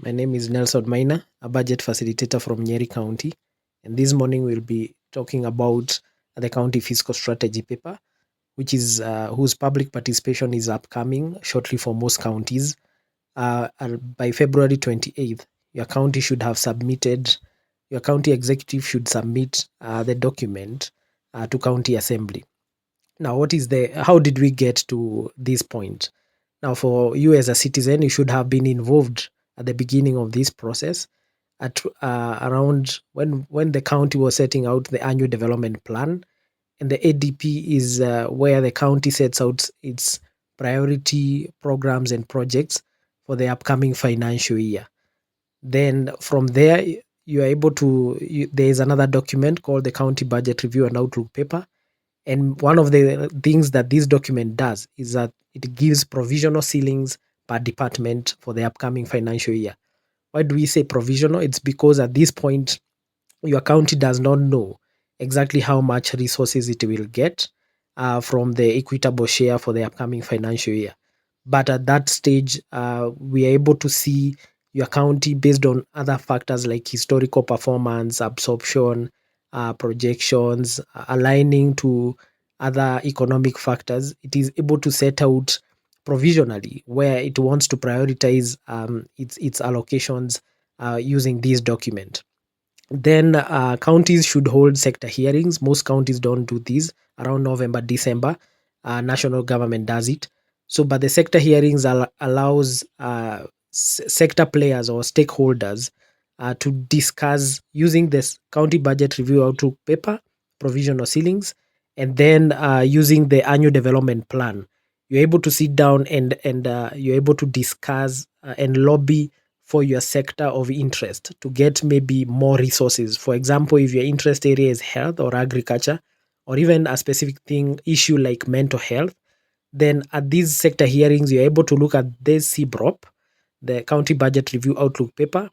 My name is Nelson Maina, a budget facilitator from Nyeri County. And this morning we'll be talking about the County Fiscal Strategy Paper, which is whose public participation is upcoming shortly for most counties. By February 28th, your county executive should submit the document to County Assembly. Now, how did we get to this point? Now, for you as a citizen, you should have been involved at the beginning of this process at around when the county was setting out the annual development plan, and the ADP is where the county sets out its priority programs and projects for the upcoming financial year. Then from there, you are able to. There is another document called the County Budget Review and Outlook Paper, and one of the things that this document does is that it gives provisional ceilings per department for the upcoming financial year. Why do we say provisional? It's because at this point, your county does not know exactly how much resources it will get from the equitable share for the upcoming financial year. But at that stage, we are able to see your county based on other factors like historical performance, absorption, projections, aligning to other economic factors. It is able to set out provisionally where it wants to prioritize its allocations using this document. Then counties should hold sector hearings. Most counties don't do these around November, December. National government does it. So, but the sector hearings allows sector players or stakeholders to discuss using this county budget review outlook paper, provisional ceilings, and then using the annual development plan. You're able to sit down and you're able to discuss and lobby for your sector of interest to get maybe more resources. For example, if your interest area is health or agriculture, or even a specific issue like mental health, then at these sector hearings, you're able to look at this CBROP, the County Budget Review Outlook Paper,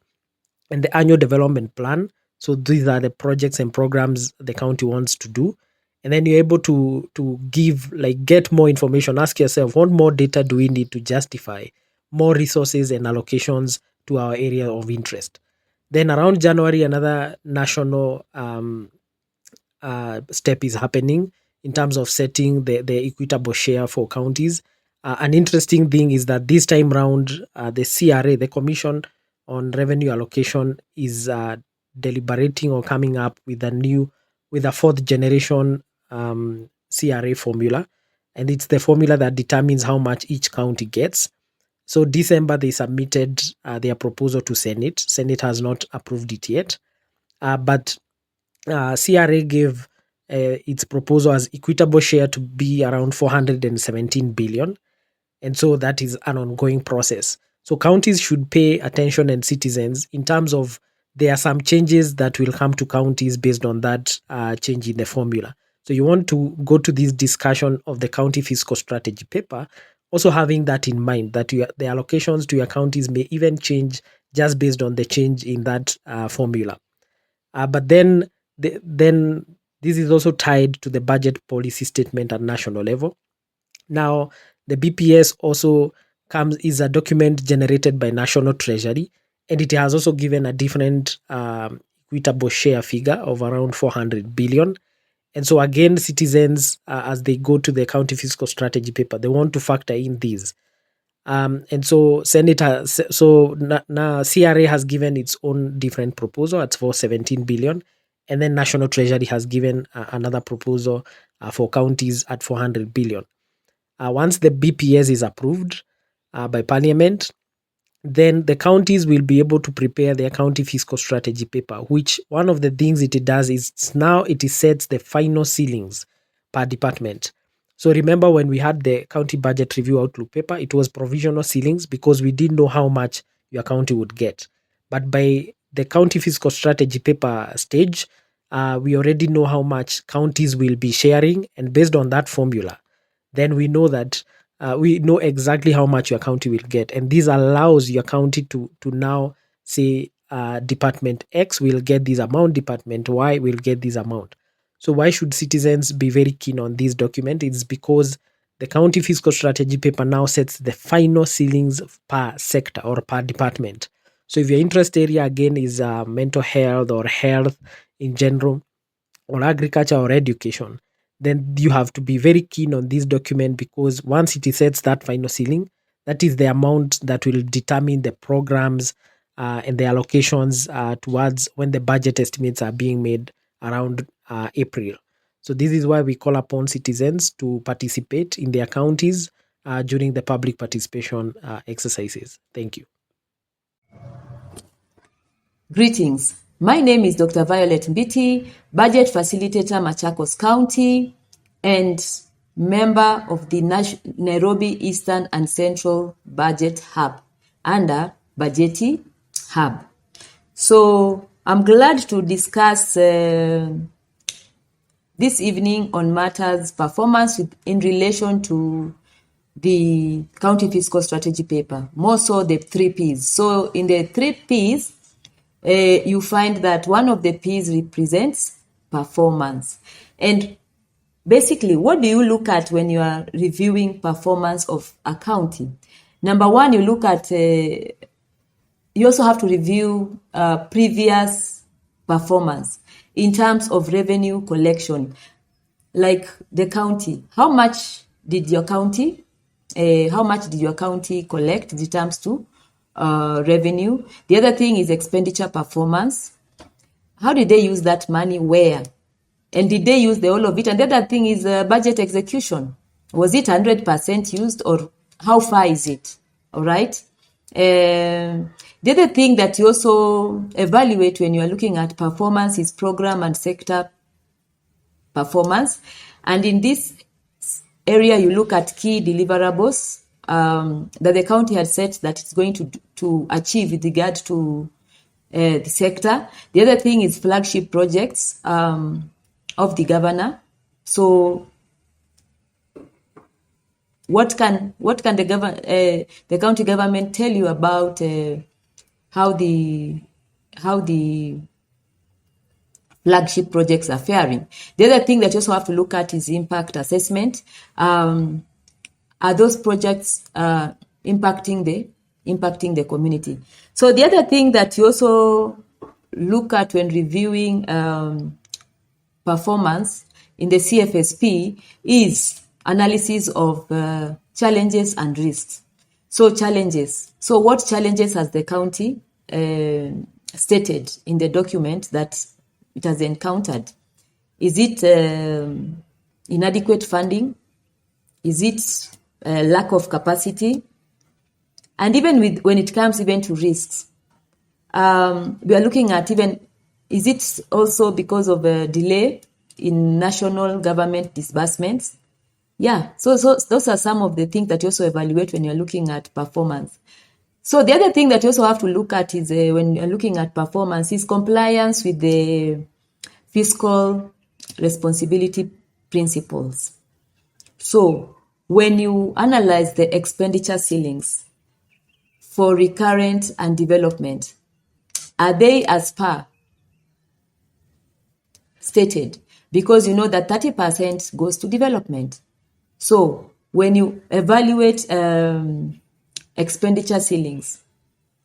and the Annual Development Plan. So these are the projects and programs the county wants to do. And then you're able to get more information. Ask yourself, what more data do we need to justify more resources and allocations to our area of interest? Then around January, another national step is happening in terms of setting the equitable share for counties. An interesting thing is that this time round, the CRA, the Commission on Revenue Allocation, is deliberating or coming up with a fourth generation CRA formula, and it's the formula that determines how much each county gets. So December, they submitted their proposal to Senate. Senate has not approved it yet, but CRA gave its proposal as equitable share to be around 417 billion. And so that is an ongoing process. So counties should pay attention, and citizens, in terms of there are some changes that will come to counties based on that change in the formula. So you want to go to this discussion of the County Fiscal Strategy Paper, also having that in mind, that the allocations to your counties may even change just based on the change in that formula. But then this is also tied to the budget policy statement at national level. Now, the BPS also is a document generated by National Treasury, and it has also given a different equitable share figure of around 400 billion. And so again, citizens, as they go to the County Fiscal Strategy Paper, they want to factor in these. And so now CRA has given its own different proposal at for 17 billion, and then National Treasury has given another proposal for counties at 400 billion. Once the BPS is approved by Parliament, then the counties will be able to prepare their County Fiscal Strategy Paper, which one of the things it does is now it sets the final ceilings per department. So remember when we had the County Budget Review Outlook Paper, it was provisional ceilings because we didn't know how much your county would get. But by the County Fiscal Strategy Paper stage, we already know how much counties will be sharing, and based on that formula, then we know that we know exactly how much your county will get. And this allows your county to now say Department X will get this amount, Department Y will get this amount. So why should citizens be very keen on this document? It's because the County Fiscal Strategy Paper now sets the final ceilings per sector or per department. So if your interest area again is mental health or health in general, or agriculture or education, then you have to be very keen on this document, because once it sets that final ceiling, that is the amount that will determine the programs and the allocations towards when the budget estimates are being made around April. So this is why we call upon citizens to participate in their counties during the public participation exercises. Thank you. Greetings. My name is Dr. Violet Mbiti, Budget Facilitator, Machakos County, and member of the Nairobi Eastern and Central Budget Hub under Budgeti Hub. So I'm glad to discuss this evening on matters performance in relation to the County Fiscal Strategy Paper, more so the 3 Ps. So in the 3 Ps, you find that one of the P's represents performance. And basically, what do you look at when you are reviewing performance of a county? Number one, you look at, you also have to review previous performance in terms of revenue collection. Like the county, how much did your county collect in terms to revenue? The other thing is expenditure performance. How did they use that money? Where? And did they use the whole of it? And the other thing is budget execution. Was it 100% used, or how far is it? All right. The other thing that you also evaluate when you are looking at performance is program and sector performance. And in this area, you look at key deliverables that the county had set that it's going to achieve with regard to the sector. The other thing is flagship projects of the governor. So what can the county government tell you about how the flagship projects are faring? The other thing that you also have to look at is impact assessment. Are those projects impacting the community? So the other thing that you also look at when reviewing performance in the Cfsp is analysis of challenges and risks. So challenges. So what challenges has the county stated in the document that it has encountered? Is it inadequate funding? Is it lack of capacity? And even when it comes even to risks, we are looking at even, is it also because of a delay in national government disbursements? Yeah, so those are some of the things that you also evaluate when you're looking at performance. So the other thing that you also have to look at is when you're looking at performance is compliance with the fiscal responsibility principles. So when you analyze the expenditure ceilings for recurrent and development, are they as per stated? Because you know that 30% goes to development. So when you evaluate expenditure ceilings,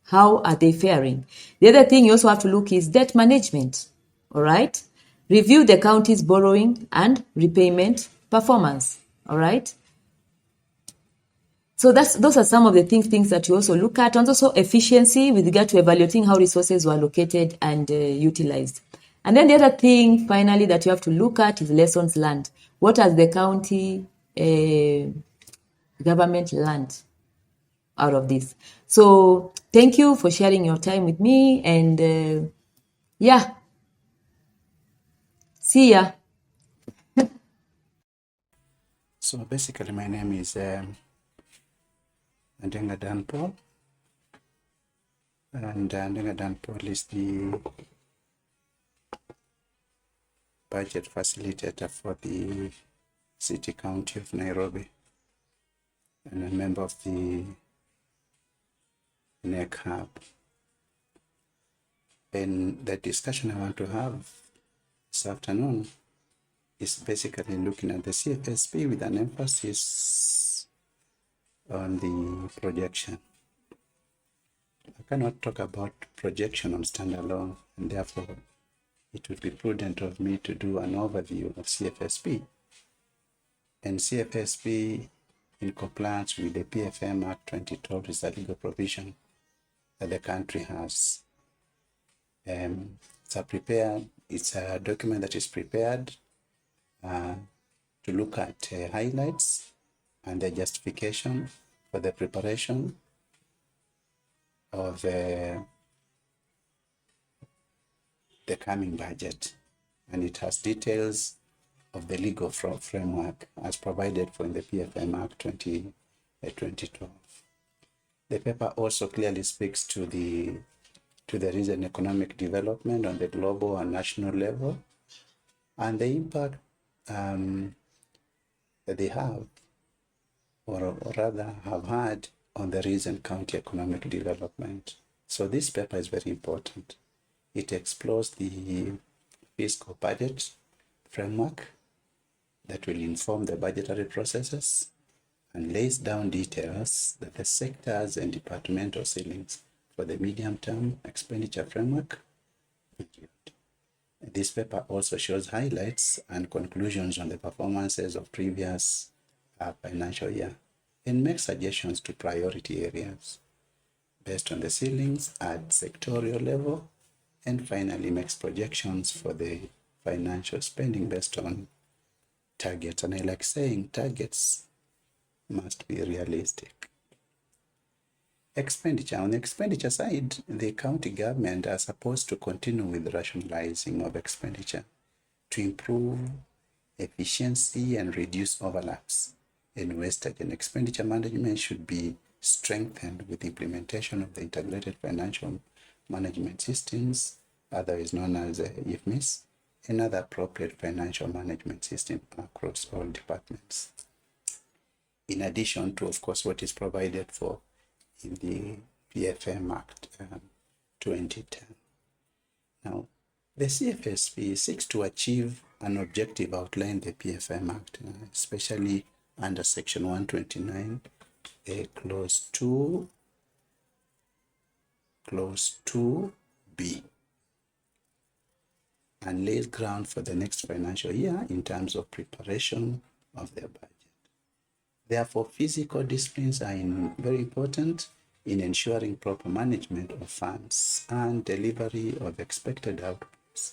how are they faring? The other thing you also have to look is debt management. All right. Review the county's borrowing and repayment performance. All right. So those are some of the things that you also look at, and also efficiency with regard to evaluating how resources were allocated and utilized. And then the other thing, finally, that you have to look at is lessons learned. What has the county government learned out of this? So thank you for sharing your time with me, and yeah, see ya. So basically, my name is Adengah Paul, and Adengah Paul is the budget facilitator for the City County of Nairobi, and a member of the Nechub. And the discussion I want to have this afternoon is basically looking at the Cfsp with an emphasis on the projection. I cannot talk about projection on standalone, and therefore it would be prudent of me to do an overview of CFSP. And CFSP, in compliance with the PFM Act 2012, is a legal provision that the country has. It's a document that is prepared to look at highlights and the justification for the preparation of the coming budget. And it has details of the legal framework as provided for in the PFM Act 2012. The paper also clearly speaks to the recent economic development on the global and national level, and the impact that they have, or rather have had, on the recent county economic development. So this paper is very important. It explores the fiscal budget framework that will inform the budgetary processes and lays down details that the sectors and departmental ceilings for the medium-term expenditure framework. This paper also shows highlights and conclusions on the performances of previous financial year and makes suggestions to priority areas based on the ceilings at sectorial level, and finally makes projections for the financial spending based on targets. And I like saying targets must be realistic. Expenditure. On the expenditure side, the county government are supposed to continue with rationalizing of expenditure to improve efficiency and reduce overlaps in wastage, and expenditure management should be strengthened with implementation of the integrated financial management systems, otherwise known as IFMIS, and other appropriate financial management system across all departments. In addition to, of course, what is provided for in the PFM Act 2010. Now, the CFSP seeks to achieve an objective outlined in the PFM Act, especially under Section 129, Clause 2B, and lays ground for the next financial year in terms of preparation of the budget. Therefore, physical disciplines are very important in ensuring proper management of funds and delivery of expected outputs.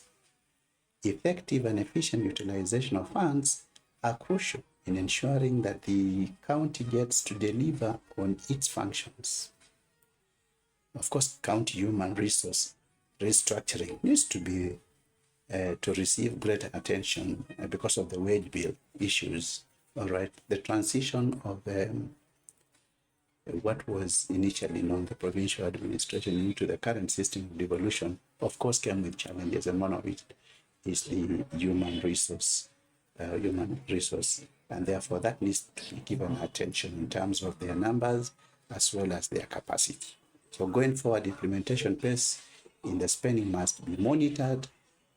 Effective and efficient utilization of funds are crucial in ensuring that the county gets to deliver on its functions. Of course, county human resource restructuring needs to be to receive greater attention because of the wage bill issues. All right, the transition of what was initially known the provincial administration into the current system of devolution, of course, came with challenges, and one of it is the human resource, and therefore that needs to be given attention in terms of their numbers as well as their capacity. So going forward, implementation pace in the spending must be monitored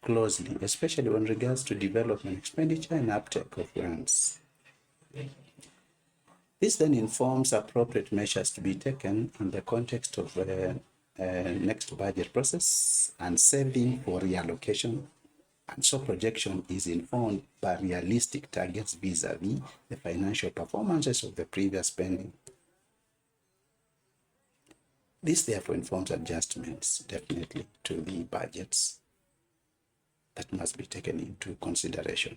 closely, especially when regards to development expenditure and uptake of grants. This then informs appropriate measures to be taken in the context of the next budget process and saving for reallocation. And so projection is informed by realistic targets vis-a-vis the financial performances of the previous spending. This therefore informs adjustments definitely to the budgets that must be taken into consideration,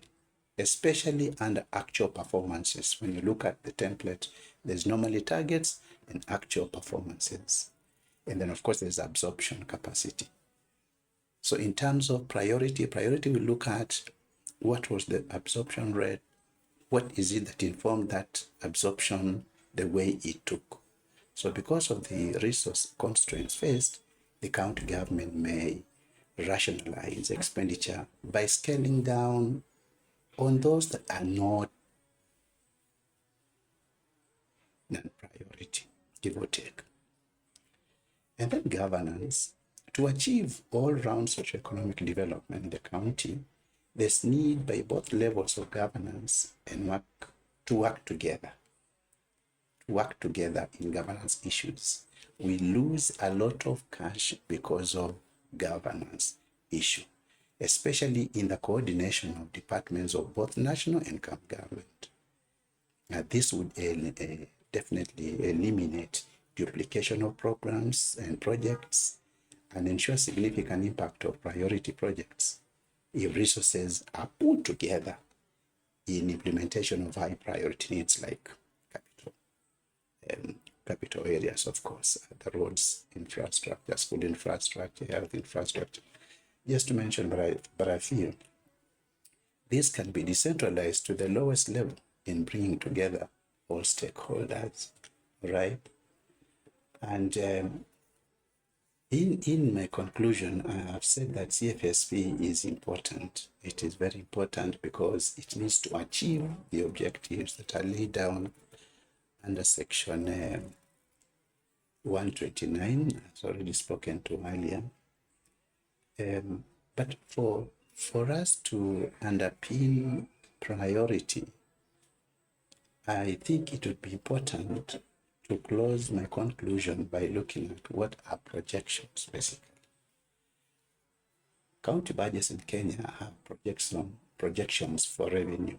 especially under actual performances. When you look at the template, there's normally targets and actual performances. And then of course there's absorption capacity. So in terms of priority we look at what was the absorption rate, what is it that informed that absorption the way it took. So because of the resource constraints faced, the county government may rationalize expenditure by scaling down on those that are not non-priority, give or take. And then governance. To achieve all-round socioeconomic development in the county, there's need by both levels of governance and work together in governance issues. we lose a lot of cash because of governance issue, especially in the coordination of departments of both national and county government. This would definitely eliminate duplication of programs and projects and ensure significant impact of priority projects if resources are put together in implementation of high priority needs like capital areas, of course, the roads infrastructure, school infrastructure, health infrastructure, just to mention, but I feel this can be decentralized to the lowest level in bringing together all stakeholders, right? And in my conclusion, I have said that CFSP is important. It is very important because it needs to achieve the objectives that are laid down under section 129, as already spoken to earlier. But for us to underpin priority, I think it would be important to close my conclusion by looking at what are projections, basically. County budgets in Kenya have projections for revenue.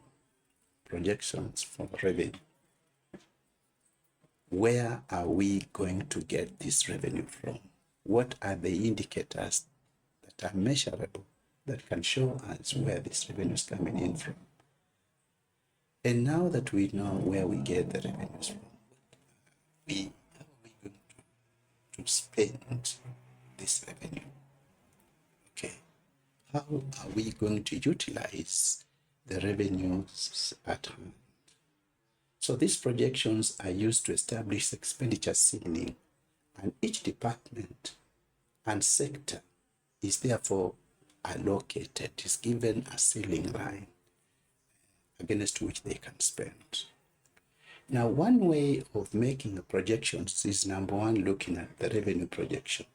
Where are we going to get this revenue from? What are the indicators that are measurable that can show us where this revenue is coming in from? And now that we know where we get the revenues from, how are we going to spend this revenue? Okay. How are we going to utilize the revenues at hand? So these projections are used to establish expenditure ceiling, and each department and sector is therefore allocated, is given a ceiling line against which they can spend. Now, one way of making projections is, number one, looking at the revenue projection.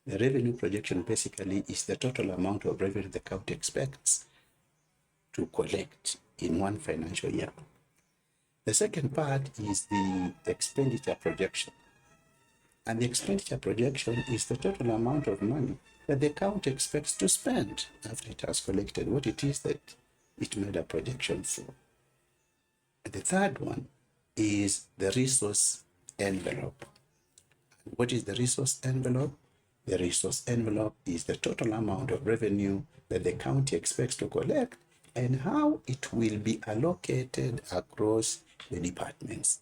The revenue projection basically is the total amount of revenue the county expects to collect in one financial year. The second part is the expenditure projection. And the expenditure projection is the total amount of money that the county expects to spend after it has collected what it is that it made a projection for. And the third one is the resource envelope. What is the resource envelope? The resource envelope is the total amount of revenue that the county expects to collect and how it will be allocated across the departments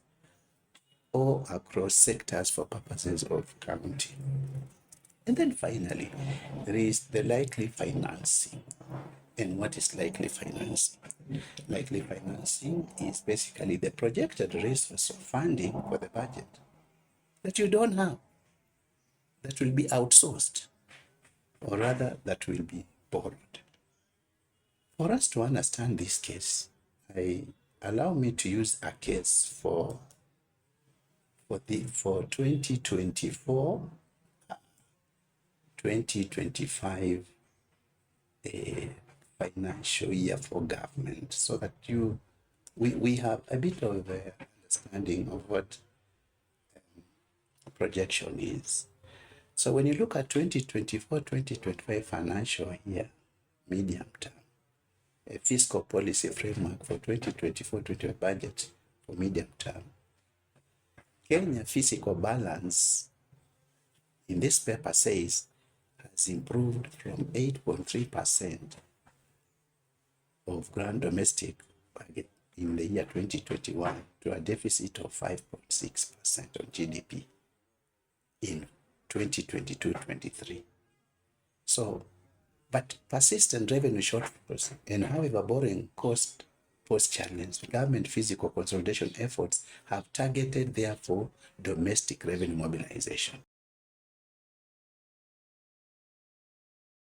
or across sectors for purposes of county. And then finally, there is the likely financing. And what is likely financing? Likely financing is basically the projected resource of funding for the budget that you don't have, that will be outsourced, or rather that will be borrowed. For us to understand this case, allow me to use a case for 2024-2025 financial year for government, so that we have a bit of understanding of what projection is. So when you look at 2024-2025 financial year, medium term, a fiscal policy framework for 2024-2025 budget for medium term, Kenya fiscal balance in this paper says has improved from 8.3% of gross domestic product in the year 2021 to a deficit of 5.6% of GDP in 2022-23. So, but persistent revenue shortfalls and however borrowing cost post challenge, government fiscal consolidation efforts have targeted therefore domestic revenue mobilization.